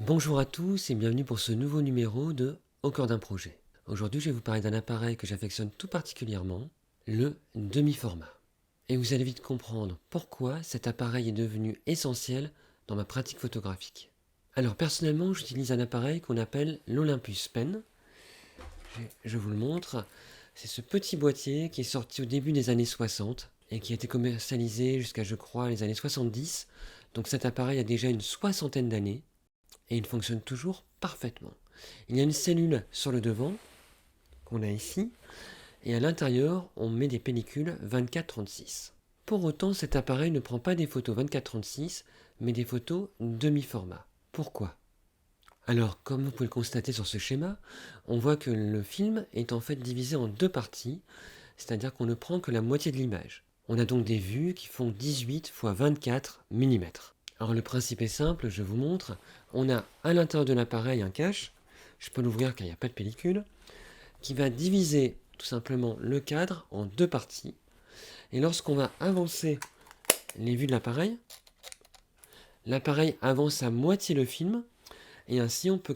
Bonjour à tous et bienvenue pour ce nouveau numéro de Au cœur d'un projet. Aujourd'hui, je vais vous parler d'un appareil que j'affectionne tout particulièrement, le demi-format. Et vous allez vite comprendre pourquoi cet appareil est devenu essentiel dans ma pratique photographique. Alors personnellement, j'utilise un appareil qu'on appelle l'Olympus Pen. Je vous le montre. C'est ce petit boîtier qui est sorti au début des années 60 et qui a été commercialisé jusqu'à, je crois, les années 70. Donc cet appareil a déjà une soixantaine d'années et il fonctionne toujours parfaitement. Il y a une cellule sur le devant, qu'on a ici, et à l'intérieur, on met des pellicules 24-36. Pour autant, cet appareil ne prend pas des photos 24-36, mais des photos demi-format. Pourquoi? Alors, comme vous pouvez le constater sur ce schéma, on voit que le film est en fait divisé en deux parties, c'est-à-dire qu'on ne prend que la moitié de l'image. On a donc des vues qui font 18 x 24 mm. Alors le principe est simple, je vous montre. On a à l'intérieur de l'appareil un cache, je peux l'ouvrir car il n'y a pas de pellicule, qui va diviser tout simplement le cadre en deux parties. Et lorsqu'on va avancer les vues de l'appareil avance à moitié le film, et ainsi on peut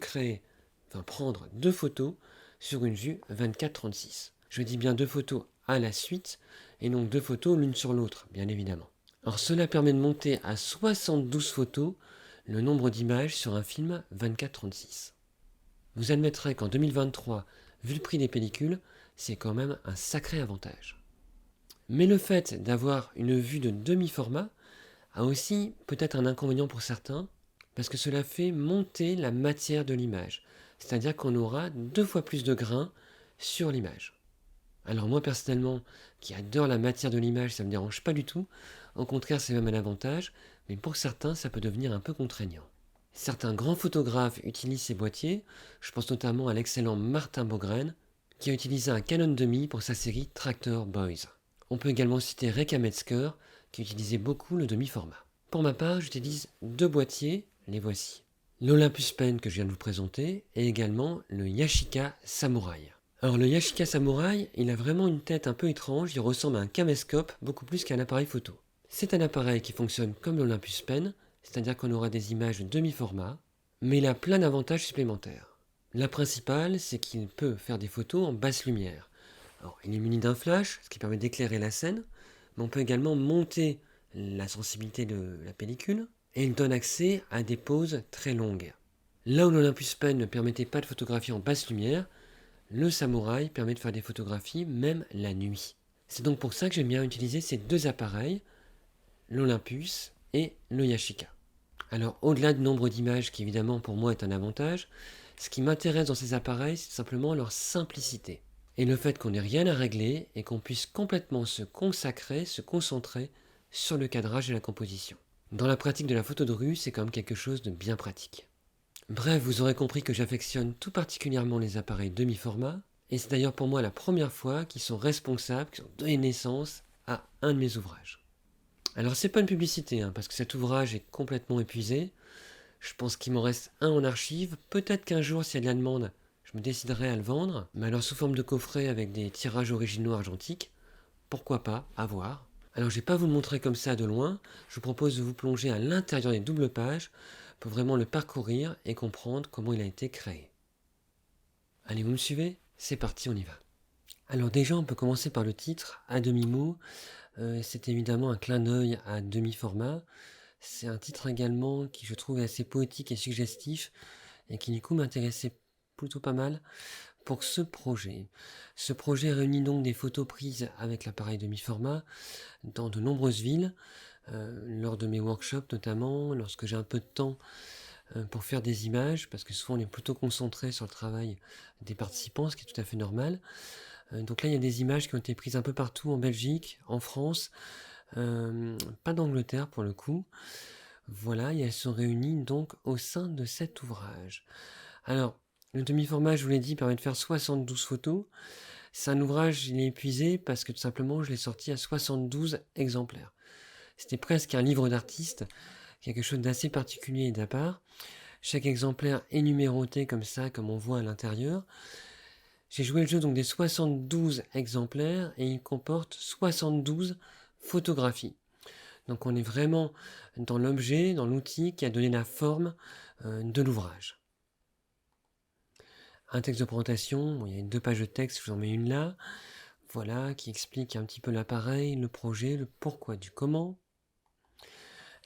prendre deux photos sur une vue 24-36. Je dis bien deux photos à la suite, et donc deux photos l'une sur l'autre, bien évidemment. Alors cela permet de monter à 72 photos le nombre d'images sur un film 24-36. Vous admettrez qu'en 2023, vu le prix des pellicules, c'est quand même un sacré avantage. Mais le fait d'avoir une vue de demi-format a aussi peut-être un inconvénient pour certains, parce que cela fait monter la matière de l'image. C'est-à-dire qu'on aura 2 fois plus de grains sur l'image. Alors moi personnellement, qui adore la matière de l'image, ça ne me dérange pas du tout. Au contraire, c'est même un avantage, mais pour certains, ça peut devenir un peu contraignant. Certains grands photographes utilisent ces boîtiers, je pense notamment à l'excellent Martin Bogren, qui a utilisé un Canon demi pour sa série Tractor Boys. On peut également citer Rekha Metzger, qui utilisait beaucoup le demi-format. Pour ma part, j'utilise deux boîtiers, les voici. L'Olympus Pen que je viens de vous présenter, et également le Yashica Samurai. Alors le Yashica Samurai, il a vraiment une tête un peu étrange, il ressemble à un caméscope beaucoup plus qu'à un appareil photo. C'est un appareil qui fonctionne comme l'Olympus Pen, c'est-à-dire qu'on aura des images de demi-format, mais il a plein d'avantages supplémentaires. La principale, c'est qu'il peut faire des photos en basse lumière. Alors, il est muni d'un flash, ce qui permet d'éclairer la scène, mais on peut également monter la sensibilité de la pellicule, et il donne accès à des poses très longues. Là où l'Olympus Pen ne permettait pas de photographier en basse lumière, le Samurai permet de faire des photographies même la nuit. C'est donc pour ça que j'aime bien utiliser ces deux appareils, l'Olympus et le Yashica. Alors au-delà du nombre d'images qui évidemment pour moi est un avantage, ce qui m'intéresse dans ces appareils c'est simplement leur simplicité. Et le fait qu'on n'ait rien à régler et qu'on puisse complètement se consacrer, se concentrer sur le cadrage et la composition. Dans la pratique de la photo de rue, c'est quand même quelque chose de bien pratique. Bref, vous aurez compris que j'affectionne tout particulièrement les appareils demi-format, et c'est d'ailleurs pour moi la première fois qu'ils sont responsables, qu'ils ont donné naissance à un de mes ouvrages. Alors c'est pas une publicité, parce que cet ouvrage est complètement épuisé. Je pense qu'il m'en reste un en archive. Peut-être qu'un jour, s'il y a de la demande, je me déciderai à le vendre, mais alors sous forme de coffret avec des tirages originaux argentiques. Pourquoi pas, à voir. Alors je vais pas vous le montrer comme ça de loin, je vous propose de vous plonger à l'intérieur des doubles pages pour vraiment le parcourir et comprendre comment il a été créé. Allez, vous me suivez? C'est parti, on y va. Alors déjà, on peut commencer par le titre, à demi-mot. C'est évidemment un clin d'œil à demi-format. C'est un titre également qui je trouve assez poétique et suggestif et qui du coup m'intéressait plutôt pas mal pour ce projet. Ce projet réunit donc des photos prises avec l'appareil demi-format dans de nombreuses villes, lors de mes workshops notamment, lorsque j'ai un peu de temps pour faire des images, parce que souvent on est plutôt concentré sur le travail des participants, ce qui est tout à fait normal. Donc là il y a des images qui ont été prises un peu partout en Belgique, en France, pas d'Angleterre pour le coup. Voilà, et elles sont réunies donc au sein de cet ouvrage. Alors, le demi-format, je vous l'ai dit, permet de faire 72 photos. C'est un ouvrage, il est épuisé parce que tout simplement, je l'ai sorti à 72 exemplaires. C'était presque un livre d'artiste, quelque chose d'assez particulier et d'à part. Chaque exemplaire est numéroté comme ça, comme on voit à l'intérieur. J'ai joué le jeu donc des 72 exemplaires et il comporte 72 photographies. Donc on est vraiment dans l'objet, dans l'outil qui a donné la forme de l'ouvrage. Un texte de présentation, bon, il y a 2 pages de texte, je vous en mets une là, voilà, qui explique un petit peu l'appareil, le projet, le pourquoi du comment.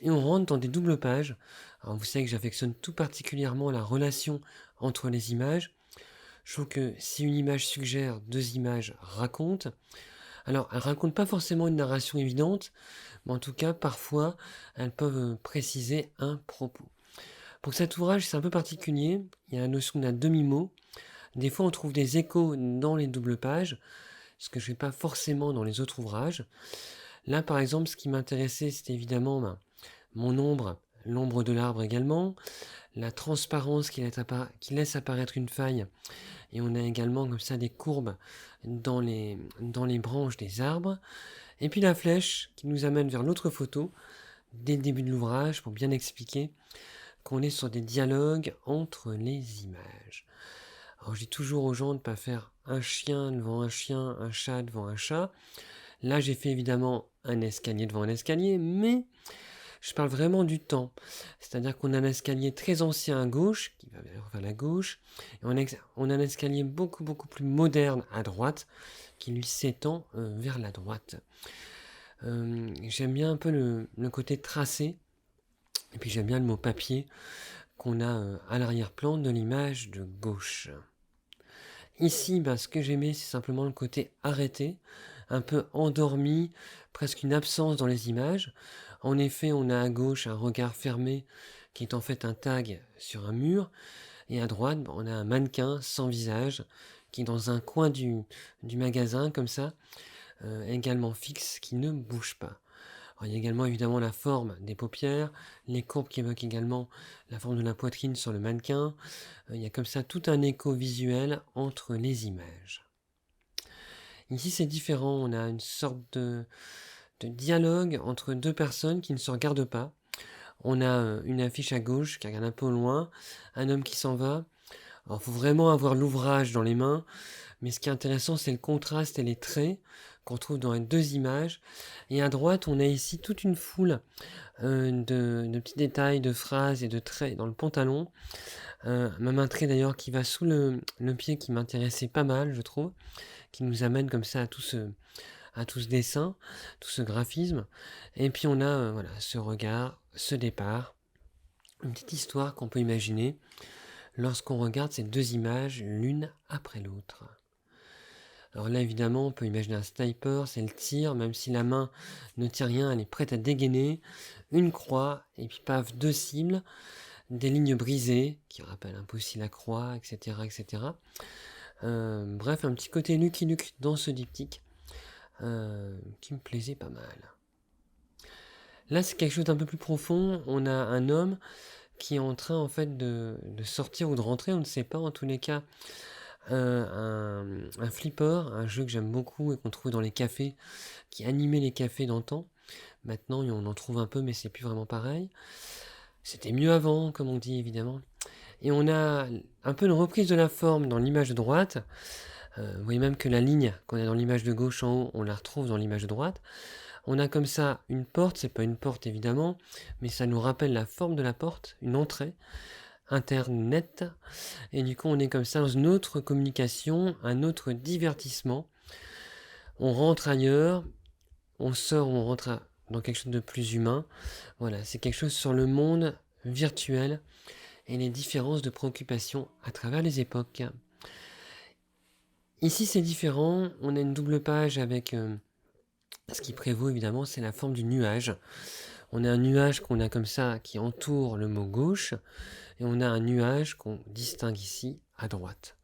Et on rentre dans des doubles pages. Alors vous savez que j'affectionne tout particulièrement la relation entre les images. Je trouve que si une image suggère, 2 images racontent. Alors, elles racontent pas forcément une narration évidente, mais en tout cas, parfois, elles peuvent préciser un propos. Pour cet ouvrage, c'est un peu particulier. Il y a la notion d'un demi-mot. Des fois, on trouve des échos dans les doubles pages, ce que je ne fais pas forcément dans les autres ouvrages. Là, par exemple, ce qui m'intéressait, c'était évidemment mon ombre, l'ombre de l'arbre également, la transparence qui laisse apparaître une faille, et on a également comme ça des courbes dans les branches des arbres, et puis la flèche qui nous amène vers l'autre photo, dès le début de l'ouvrage, pour bien expliquer qu'on est sur des dialogues entre les images. Alors je dis toujours aux gens de ne pas faire un chien devant un chien, un chat devant un chat. Là j'ai fait évidemment un escalier devant un escalier, mais je parle vraiment du temps. C'est-à-dire qu'on a un escalier très ancien à gauche, qui va vers la gauche, et on a un escalier beaucoup plus moderne à droite, qui lui s'étend vers la droite. J'aime bien un peu le côté tracé, et puis j'aime bien le mot papier qu'on a à l'arrière-plan de l'image de gauche. Ici, ce que j'aimais, c'est simplement le côté arrêté, un peu endormi, presque une absence dans les images. En effet, on a à gauche un regard fermé qui est en fait un tag sur un mur, et à droite, on a un mannequin sans visage qui est dans un coin du magasin, comme ça, également fixe, qui ne bouge pas. Alors, il y a également évidemment la forme des paupières, les courbes qui évoquent également la forme de la poitrine sur le mannequin. Il y a comme ça tout un écho visuel entre les images. Ici c'est différent, on a une sorte de dialogue entre 2 personnes qui ne se regardent pas. On a une affiche à gauche qui regarde un peu au loin, un homme qui s'en va. Alors il faut vraiment avoir l'ouvrage dans les mains, mais ce qui est intéressant c'est le contraste et les traits qu'on trouve dans les 2 images. Et à droite on a ici toute une foule de petits détails, de phrases et de traits dans le pantalon. Même un trait d'ailleurs qui va sous le pied qui m'intéressait pas mal, je trouve, qui nous amène comme ça à tout ce dessin, tout ce graphisme. Et puis on a voilà, ce regard, ce départ, une petite histoire qu'on peut imaginer lorsqu'on regarde ces 2 images l'une après l'autre. Alors là évidemment on peut imaginer un sniper, c'est le tir, même si la main ne tire rien, elle est prête à dégainer, une croix, et puis paf, 2 cibles, des lignes brisées, qui rappellent un peu aussi la croix, etc. etc. Bref, un petit côté Lucky Luke dans ce diptyque, qui me plaisait pas mal. Là c'est quelque chose d'un peu plus profond, on a un homme qui est en train en fait de sortir ou de rentrer, on ne sait pas, en tous les cas, un flipper, un jeu que j'aime beaucoup et qu'on trouve dans les cafés, qui animait les cafés d'antan. Maintenant on en trouve un peu mais c'est plus vraiment pareil. C'était mieux avant, comme on dit évidemment. Et on a un peu une reprise de la forme dans l'image de droite. Vous voyez même que la ligne qu'on a dans l'image de gauche en haut, on la retrouve dans l'image de droite. On a comme ça une porte, c'est pas une porte évidemment, mais ça nous rappelle la forme de la porte, une entrée, internet. Et du coup on est comme ça dans une autre communication, un autre divertissement. On rentre ailleurs, on sort, on rentre dans quelque chose de plus humain. Voilà, c'est quelque chose sur le monde virtuel et les différences de préoccupation à travers les époques. Ici c'est différent, on a une double page avec ce qui prévaut évidemment, c'est la forme du nuage. On a un nuage qu'on a comme ça qui entoure le mot gauche, et on a un nuage qu'on distingue ici à droite.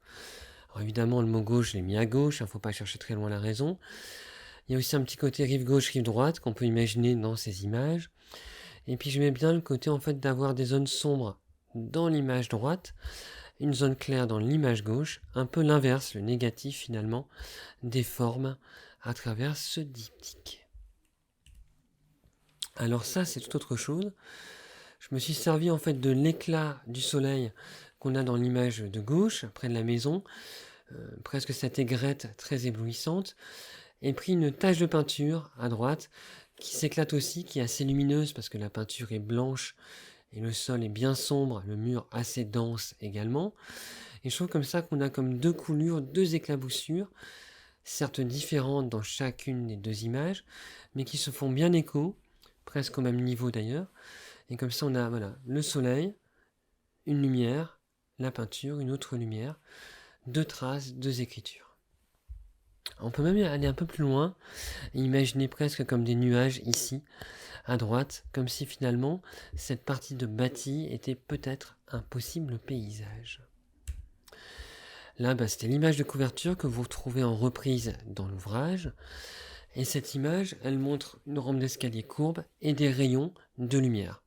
Alors évidemment le mot gauche je l'ai mis à gauche, il ne faut pas chercher très loin la raison. Il y a aussi un petit côté rive gauche, rive droite qu'on peut imaginer dans ces images. Et puis je mets bien le côté en fait d'avoir des zones sombres dans l'image droite, une zone claire dans l'image gauche, un peu l'inverse, le négatif finalement, des formes à travers ce diptyque. Alors ça c'est tout autre chose. Je me suis servi en fait de l'éclat du soleil qu'on a dans l'image de gauche, près de la maison, presque cette aigrette très éblouissante. et pris une tache de peinture à droite qui s'éclate aussi, qui est assez lumineuse parce que la peinture est blanche et le sol est bien sombre, le mur assez dense également. Et je trouve comme ça qu'on a comme deux coulures, deux éclaboussures, certes différentes dans chacune des deux images, mais qui se font bien écho, presque au même niveau d'ailleurs. Et comme ça on a voilà, le soleil, une lumière, la peinture, une autre lumière, deux traces, deux écritures. On peut même aller un peu plus loin et imaginer presque comme des nuages ici, à droite, comme si finalement cette partie de bâti était peut-être un possible paysage. Là, c'était l'image de couverture que vous retrouvez en reprise dans l'ouvrage. Et cette image, elle montre une rampe d'escalier courbe et des rayons de lumière.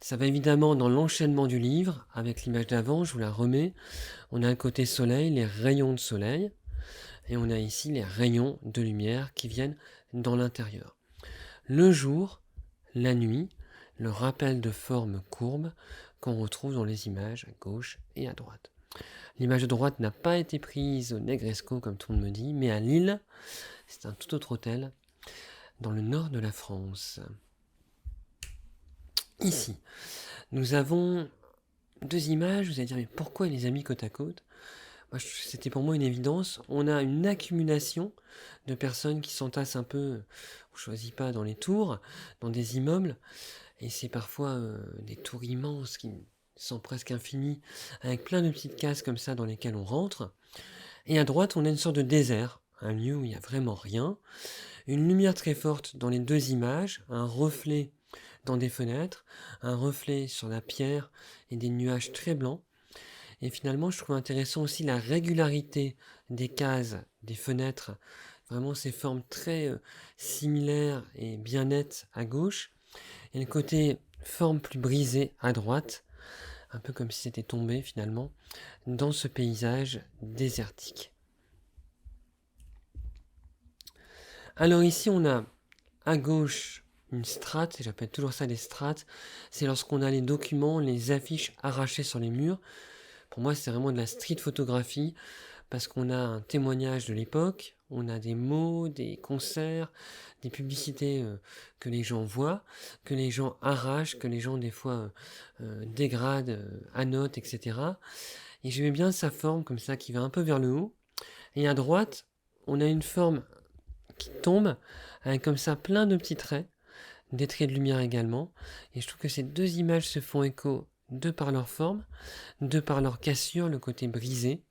Ça va évidemment dans l'enchaînement du livre, avec l'image d'avant, je vous la remets. On a un côté soleil, les rayons de soleil, et on a ici les rayons de lumière qui viennent dans l'intérieur. Le jour, la nuit, le rappel de formes courbes qu'on retrouve dans les images à gauche et à droite. L'image de droite n'a pas été prise au Negresco, comme tout le monde me dit, mais à Lille, c'est un tout autre hôtel, dans le nord de la France. Ici, nous avons deux images, vous allez dire, mais pourquoi les amis côte à côte? C'était pour moi une évidence. On a une accumulation de personnes qui s'entassent un peu, on ne choisit pas dans les tours, dans des immeubles, et c'est parfois des tours immenses qui sont presque infinies, avec plein de petites cases comme ça dans lesquelles on rentre. Et à droite, on a une sorte de désert, un lieu où il n'y a vraiment rien, une lumière très forte dans les deux images, un reflet dans des fenêtres, un reflet sur la pierre et des nuages très blancs. Et finalement, je trouve intéressant aussi la régularité des cases, des fenêtres, vraiment ces formes très similaires et bien nettes à gauche, et le côté forme plus brisée à droite, un peu comme si c'était tombé finalement, dans ce paysage désertique. Alors ici, on a à gauche une strate, et j'appelle toujours ça des strates, c'est lorsqu'on a les documents, les affiches arrachées sur les murs. Pour moi, c'est vraiment de la street photographie, parce qu'on a un témoignage de l'époque, on a des mots, des concerts, des publicités que les gens voient, que les gens arrachent, que les gens des fois dégradent, annotent, etc. Et j'aimais bien sa forme comme ça, qui va un peu vers le haut. Et à droite, on a une forme qui tombe, avec comme ça plein de petits traits, des traits de lumière également. Et je trouve que ces deux images se font écho de par leur forme, de par leur cassure, le côté brisé,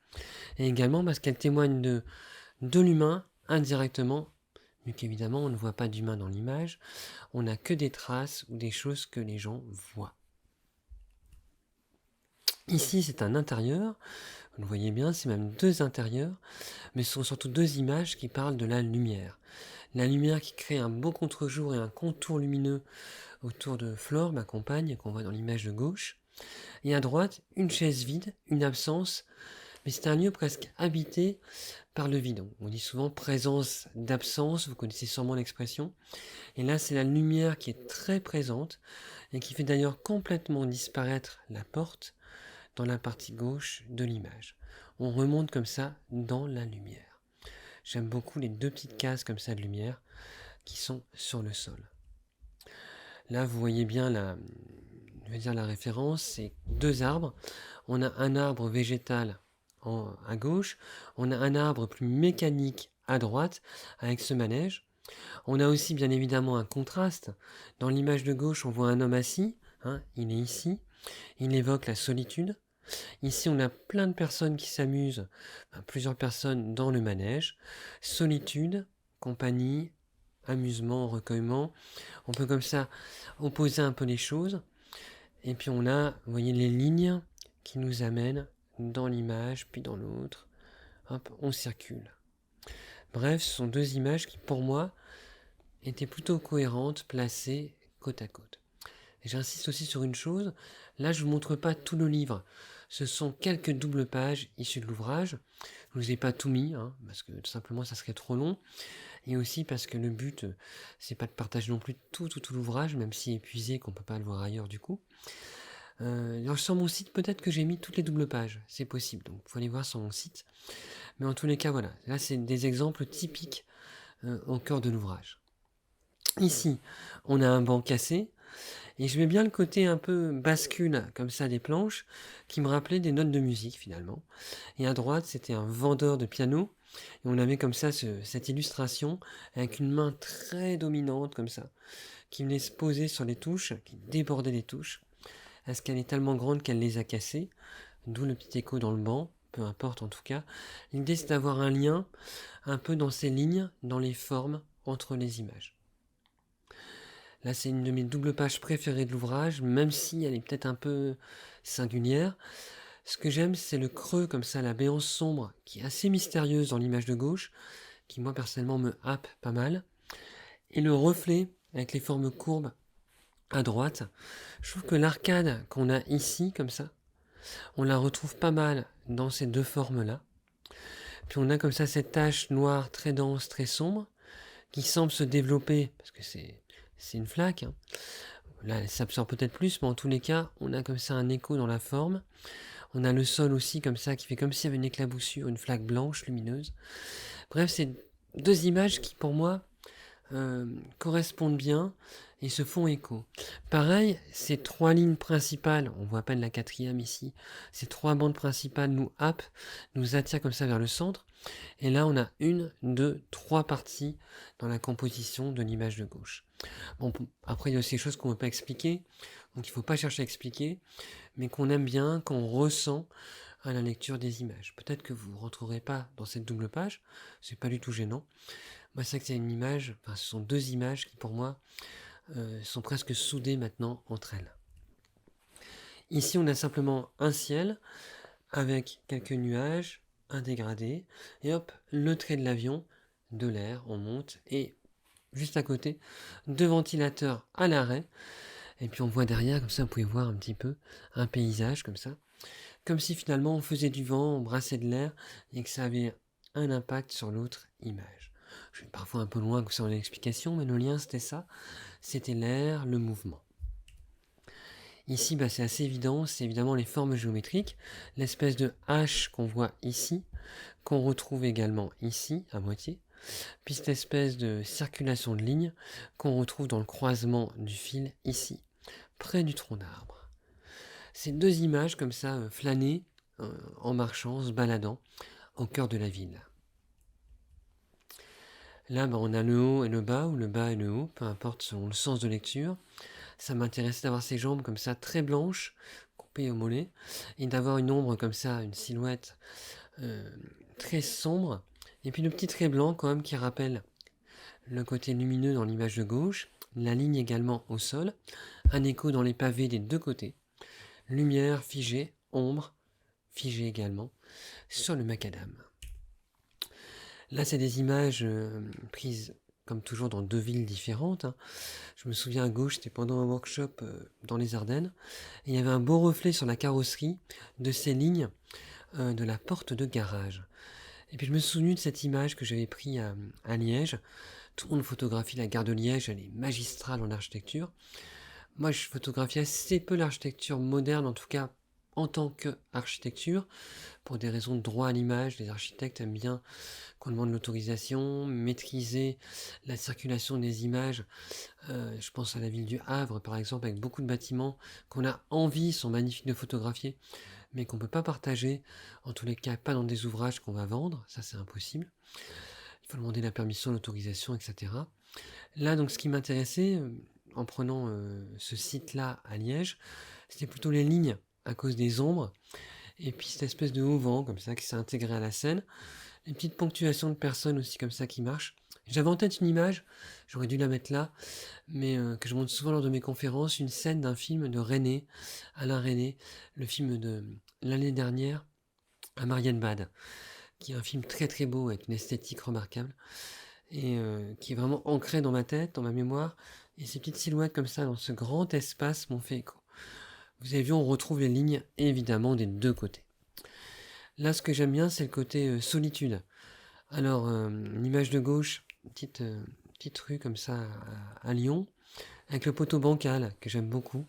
et également parce qu'elles témoignent de l'humain indirectement, vu qu'évidemment on ne voit pas d'humain dans l'image, on n'a que des traces ou des choses que les gens voient. Ici c'est un intérieur, vous le voyez bien, c'est même deux intérieurs, mais ce sont surtout deux images qui parlent de la lumière. La lumière qui crée un beau contre-jour et un contour lumineux autour de Flore, ma compagne, qu'on voit dans l'image de gauche. Et à droite, une chaise vide, une absence, mais c'est un lieu presque habité par le vide. On dit souvent présence d'absence, vous connaissez sûrement l'expression. Et là, c'est la lumière qui est très présente et qui fait d'ailleurs complètement disparaître la porte dans la partie gauche de l'image. On remonte comme ça dans la lumière. J'aime beaucoup les deux petites cases comme ça de lumière qui sont sur le sol. Là, vous voyez bien la référence, c'est deux arbres. On a un arbre végétal à gauche, on a un arbre plus mécanique à droite avec ce manège. On a aussi bien évidemment un contraste. Dans l'image de gauche, on voit un homme assis, il est ici, il évoque la solitude. Ici, on a plein de personnes qui s'amusent, plusieurs personnes dans le manège. Solitude, compagnie, amusement, recueillement. On peut comme ça opposer un peu les choses. Et puis on a, vous voyez, les lignes qui nous amènent dans l'image, puis dans l'autre. Hop, on circule. Bref, ce sont deux images qui, pour moi, étaient plutôt cohérentes, placées côte à côte. Et j'insiste aussi sur une chose, là je ne vous montre pas tout le livre. Ce sont quelques doubles pages issues de l'ouvrage. Je ne vous ai pas tout mis, parce que tout simplement ça serait trop long. Et aussi parce que le but, c'est pas de partager non plus tout l'ouvrage, même si épuisé, qu'on ne peut pas le voir ailleurs du coup. Alors sur mon site, peut-être que j'ai mis toutes les doubles pages, c'est possible, donc il faut aller voir sur mon site. Mais en tous les cas, voilà, là c'est des exemples typiques au cœur de l'ouvrage. Ici, on a un banc cassé, et je mets bien le côté un peu bascule, comme ça, des planches, qui me rappelait des notes de musique, finalement. Et à droite, c'était un vendeur de piano, et on avait comme ça cette illustration, avec une main très dominante, comme ça, qui venait se poser sur les touches, qui débordait les touches, est-ce qu'elle est tellement grande qu'elle les a cassées, d'où le petit écho dans le banc, peu importe en tout cas. L'idée, c'est d'avoir un lien un peu dans ces lignes, dans les formes, entre les images. Là, c'est une de mes doubles pages préférées de l'ouvrage, même si elle est peut-être un peu singulière. Ce que j'aime, c'est le creux, comme ça, la béance sombre, qui est assez mystérieuse dans l'image de gauche, qui moi, personnellement, me happe pas mal. Et le reflet, avec les formes courbes, à droite. Je trouve que l'arcade qu'on a ici, comme ça, on la retrouve pas mal dans ces deux formes-là. Puis on a comme ça cette tache noire très dense, très sombre, qui semble se développer, parce que c'est une flaque, hein. Là, elle s'absorbe peut-être plus, mais en tous les cas, on a comme ça un écho dans la forme. On a le sol aussi comme ça, qui fait comme s'il y avait une éclaboussure, une flaque blanche, lumineuse. Bref, c'est deux images qui, pour moi, correspondent bien et se font écho. Pareil, ces trois lignes principales, on voit à peine la quatrième ici, ces trois bandes principales nous happent, nous attirent comme ça vers le centre. Et là, on a une, deux, trois parties dans la composition de l'image de gauche. Bon, après, il y a aussi des choses qu'on ne peut pas expliquer, donc il ne faut pas chercher à expliquer, mais qu'on aime bien, qu'on ressent à la lecture des images. Peut-être que vous ne retrouverez pas dans cette double page, c'est pas du tout gênant. Moi, c'est que c'est une image, enfin, ce sont deux images qui, pour moi, sont presque soudées maintenant entre elles. Ici, on a simplement un ciel avec quelques nuages, un dégradé, et hop, le trait de l'avion, de l'air, on monte, et juste à côté, deux ventilateurs à l'arrêt, et puis on voit derrière, comme ça, vous pouvez voir un petit peu un paysage comme ça, comme si finalement on faisait du vent, on brassait de l'air, et que ça avait un impact sur l'autre image. Je vais parfois un peu loin concernant l'explication, mais le lien c'était ça, c'était l'air, le mouvement. Ici, c'est assez évident, c'est évidemment les formes géométriques, l'espèce de H qu'on voit ici, qu'on retrouve également ici, à moitié, puis cette espèce de circulation de lignes qu'on retrouve dans le croisement du fil ici, près du tronc d'arbre. Ces deux images comme ça, flâner, en marchant, se baladant, au cœur de la ville. Là, on a le haut et le bas, ou le bas et le haut, peu importe selon le sens de lecture. Ça m'intéressait d'avoir ces jambes comme ça, très blanches, coupées au mollet, et d'avoir une ombre comme ça, une silhouette très sombre, et puis le petit trait blanc quand même qui rappelle le côté lumineux dans l'image de gauche, la ligne également au sol, un écho dans les pavés des deux côtés, lumière figée, ombre figée également, sur le macadam. Là, c'est des images prises, comme toujours, dans deux villes différentes, hein. Je me souviens à gauche, c'était pendant un workshop dans les Ardennes, et il y avait un beau reflet sur la carrosserie de ces lignes de la porte de garage. Et puis je me souviens de cette image que j'avais prise à Liège. Tout le monde photographie la gare de Liège, elle est magistrale en architecture. Moi, je photographie assez peu l'architecture moderne, en tout cas en tant qu'architecture, pour des raisons de droit à l'image. Les architectes aiment bien qu'on demande l'autorisation, maîtriser la circulation des images. Je pense à la ville du Havre, par exemple, avec beaucoup de bâtiments qu'on a envie, sont magnifiques de photographier, mais qu'on ne peut pas partager, en tous les cas pas dans des ouvrages qu'on va vendre, ça c'est impossible. Il faut demander la permission, l'autorisation, etc. Là, donc, ce qui m'intéressait, en prenant ce site-là à Liège, c'était plutôt les lignes, à cause des ombres, et puis cette espèce de haut vent, comme ça, qui s'est intégré à la scène, une petite ponctuation de personnes aussi, comme ça, qui marche. J'avais en tête une image, j'aurais dû la mettre là, mais que je montre souvent lors de mes conférences, une scène d'un film de René, Alain René, le film de l'année dernière, à Marienbad, qui est un film très très beau, avec une esthétique remarquable, et qui est vraiment ancré dans ma tête, dans ma mémoire, et ces petites silhouettes comme ça, dans ce grand espace, m'ont fait écho. Vous avez vu, on retrouve les lignes, évidemment, des deux côtés. Là, ce que j'aime bien, c'est le côté solitude. Alors, l'image de gauche, petite rue comme ça à Lyon, avec le poteau bancal, que j'aime beaucoup,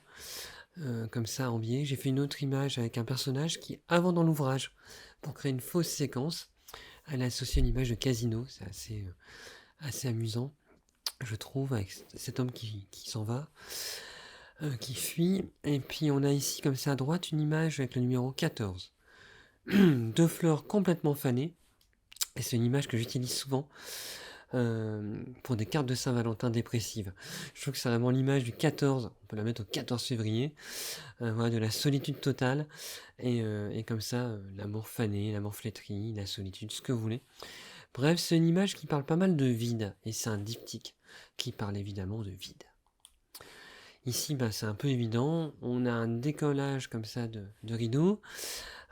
comme ça en biais. J'ai fait une autre image avec un personnage qui, avant dans l'ouvrage, pour créer une fausse séquence, elle a associé une image de casino, c'est assez amusant, je trouve, avec cet homme qui s'en va, qui fuit. Et puis on a ici, comme ça à droite, une image avec le numéro 14. Deux fleurs complètement fanées. Et c'est une image que j'utilise souvent pour des cartes de Saint-Valentin dépressives. Je trouve que c'est vraiment l'image du 14, on peut la mettre au 14 février, voilà, de la solitude totale, et comme ça, l'amour fané, l'amour flétri, la solitude, ce que vous voulez. Bref, c'est une image qui parle pas mal de vide, et c'est un diptyque qui parle évidemment de vide. Ici, c'est un peu évident, on a un décollage comme ça de rideau,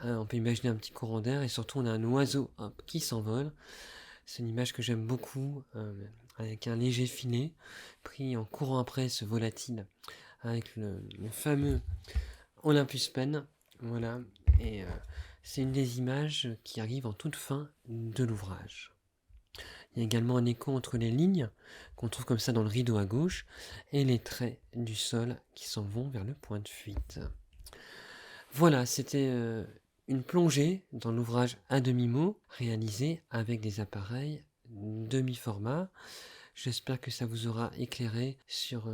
on peut imaginer un petit courant d'air, et surtout on a un oiseau qui s'envole. C'est une image que j'aime beaucoup, avec un léger filet, pris en courant après ce volatile, avec le fameux Olympus Pen, voilà, et c'est une des images qui arrive en toute fin de l'ouvrage. Il y a également un écho entre les lignes, qu'on trouve comme ça dans le rideau à gauche, et les traits du sol qui s'en vont vers le point de fuite. Voilà, c'était une plongée dans l'ouvrage à demi-mot, réalisé avec des appareils demi-format. J'espère que ça vous aura éclairé sur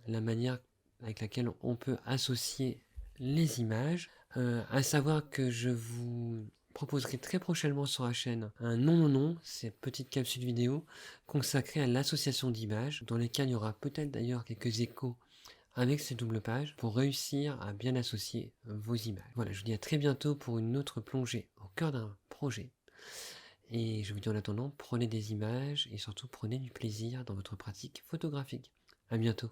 la manière avec laquelle on peut associer les images. À savoir que je vous proposerai très prochainement sur la chaîne un non, ces petites capsules vidéo consacrées à l'association d'images, dans lesquelles il y aura peut-être d'ailleurs quelques échos avec ces doubles pages pour réussir à bien associer vos images. Voilà, je vous dis à très bientôt pour une autre plongée au cœur d'un projet. Et je vous dis en attendant, prenez des images et surtout prenez du plaisir dans votre pratique photographique. À bientôt.